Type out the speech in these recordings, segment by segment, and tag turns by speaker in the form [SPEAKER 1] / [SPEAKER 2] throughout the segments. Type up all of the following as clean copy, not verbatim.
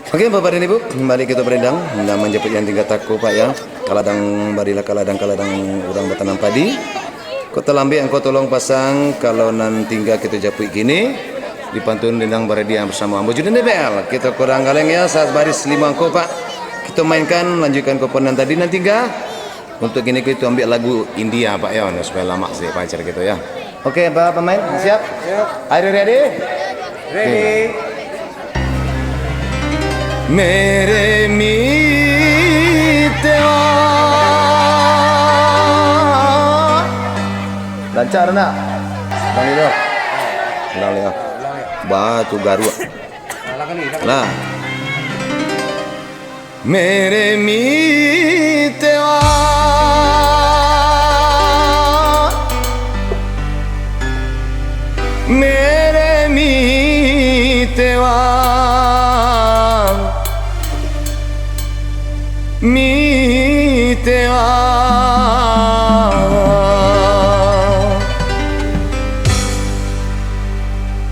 [SPEAKER 1] Oke Bapak dan Ibu, kembali kita berendang dan menjepit yang tinggal taku Pak ya. Kaladang barilah kaladang orang bertanam padi. Kau telambi engkau tolong pasang kalau nan tinggal kita japui gini dipantun dendang baradian bersama Ambo Judin DBL. Kita kurang galeng ya saat baris 5 engkau Pak. Kita mainkan lanjutkan komponen tadi nan tinggal. Untuk gini kita ambil lagu India Pak ya supaya lama sih pacar gitu ya. Oke Pak pemain siap? Siap. Are you ready? Ready. मेरे मीतवा lancar nak bang itu ulang ya batu garu lah mere mitewa mere mitewa मीतेवा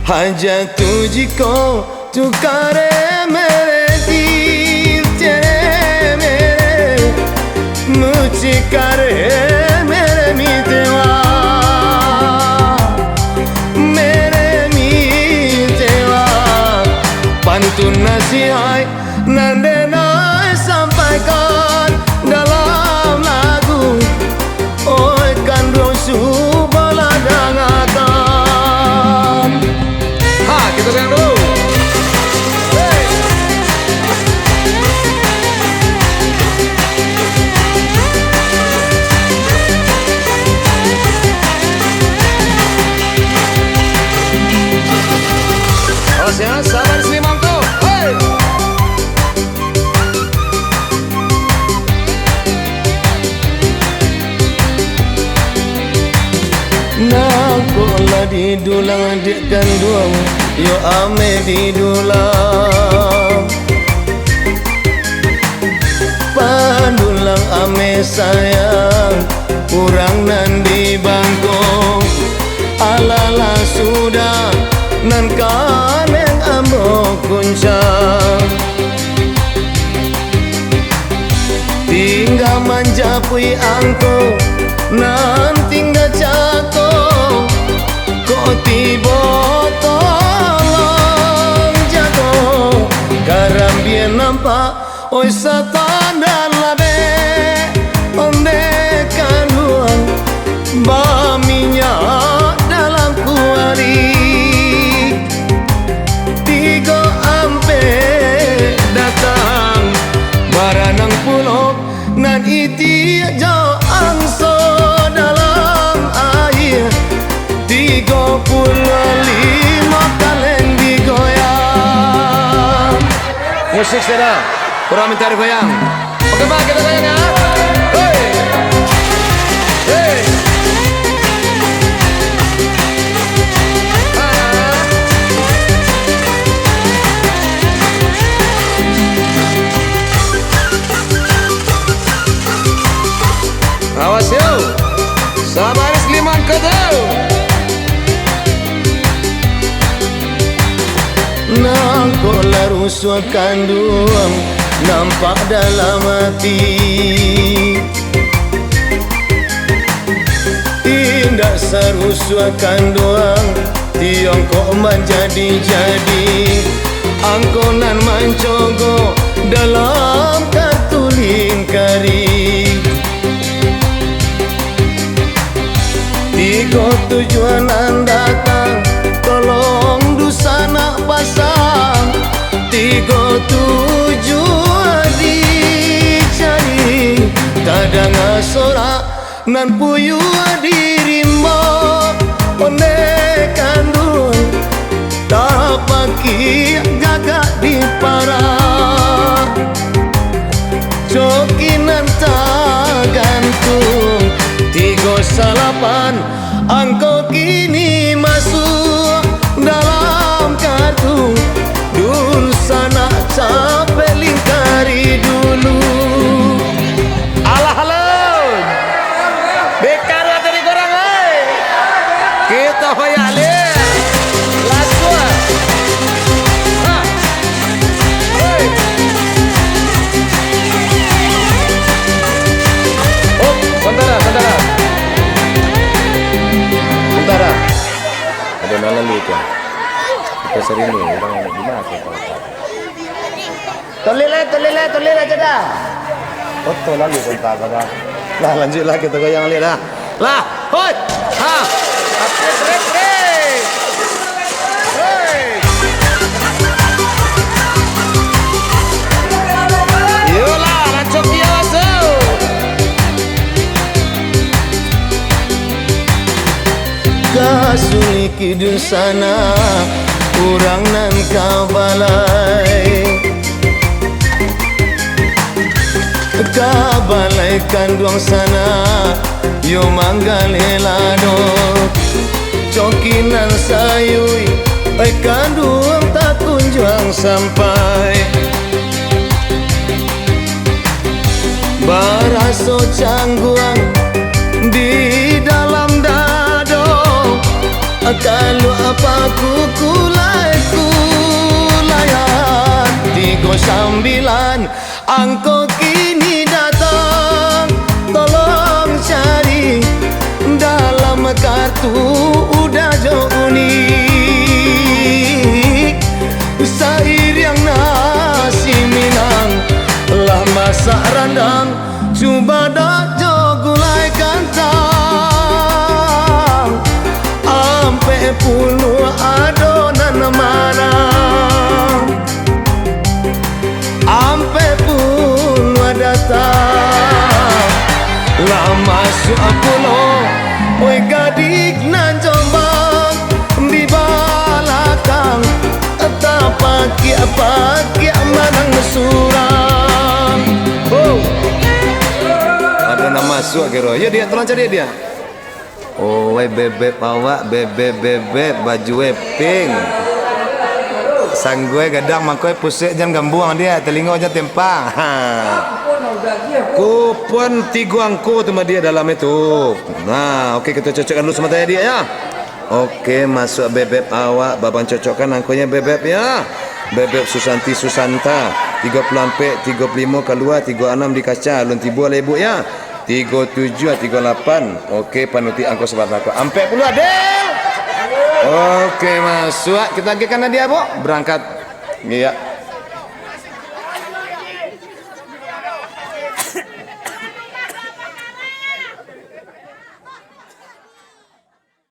[SPEAKER 1] हजा तुझको पुकारे मेरे दिल तेरे मेरे मुझे करे मेरे मीतेवा pantun nasihat nandena sampaikan dalam lagu oi kan rosu baladangakan. Ha kita goyang dulu. Awas ya, sabar Sri Manto. Hey. Nakola di dulang adik kandung, yo ame di dulang. Padulang ame sayang, kurang nan di bangkong. Alala sudah nan kaneng ambo kuncang. Tinggal manjapui angko nan tinggal jatuh. Kok tiba tolong jatuh garam biar nampak oi satan dan labe onde kanuan baminya dalam kuari. Tiga ampe datang baranang pulau nan iti jo angso dalam air. 35 kaleng digoyang. Musik saudara, kurang minta digoyang. Oke Pak, kita goyang ya. Hey. Hey. Awas yo, sabar Sliman Kodau. Nakola rusua kandung nampak dalam hati. Tindak serusua kandung tiongkok menjadi-jadi. Angkonan mancogo dalam kartu lingkari. Tiga tujuan datang, tolong dusana pasang. 37 dicari, kadang sorak nan puyu dirimu. Onde kandung tak paki gagak di parah. Cokinan tak gantung 38 angkau kini masuk dalam kartu. Dulu sana capek lingkari dulu. Alah halo bekar tadi korang kita hoyale lagu. Hey. sering ni orang gimana tu?
[SPEAKER 2] Tolil aja dah.
[SPEAKER 1] Foto lalu bentar pada. Lah lanjutlah kita goyang lihat dah. Lah, hoi. Ha. Break. Hei. Yolah, lancok dia masuk.
[SPEAKER 2] Kasuni kidu sana urang nan kabalai kanduang sana yo manggalelado cokinan sayui kanduang tak kunjung sampai baraso cangguang di dalam dado kalau apa kulayan 39 angko kini datang tolong cari dalam kartu udah jauh unik sair yang nasi minang lah masak randang coba dah gulai kantang ampe puluh adonan mana ampe puluh datang lah masuk pulau oi gadik nan jombang di balakang pagi manang surang
[SPEAKER 1] ada nama masuk kira. Ya dia tolong cari dia. Oh, bebek awak, bebek baju pink. Sang gue gadang makoi pusik jangan gambuang dia, telinga aja tempang. Ha. Kupon tiga angko tu dia dalam itu. Nah, okey kita cocokkan dulu sama dia ya. Okey, masuk bebek awak, babang cocokkan angkonya bebek ya. Bebek Susanti Susanta 30 ampek 35 keluar 36 di kaca lun tibu lah ibu ya 37 38. Okey panuti angko sebat aku ampek puluh adel. Okey masuk kita lagi kan dia bu berangkat ya.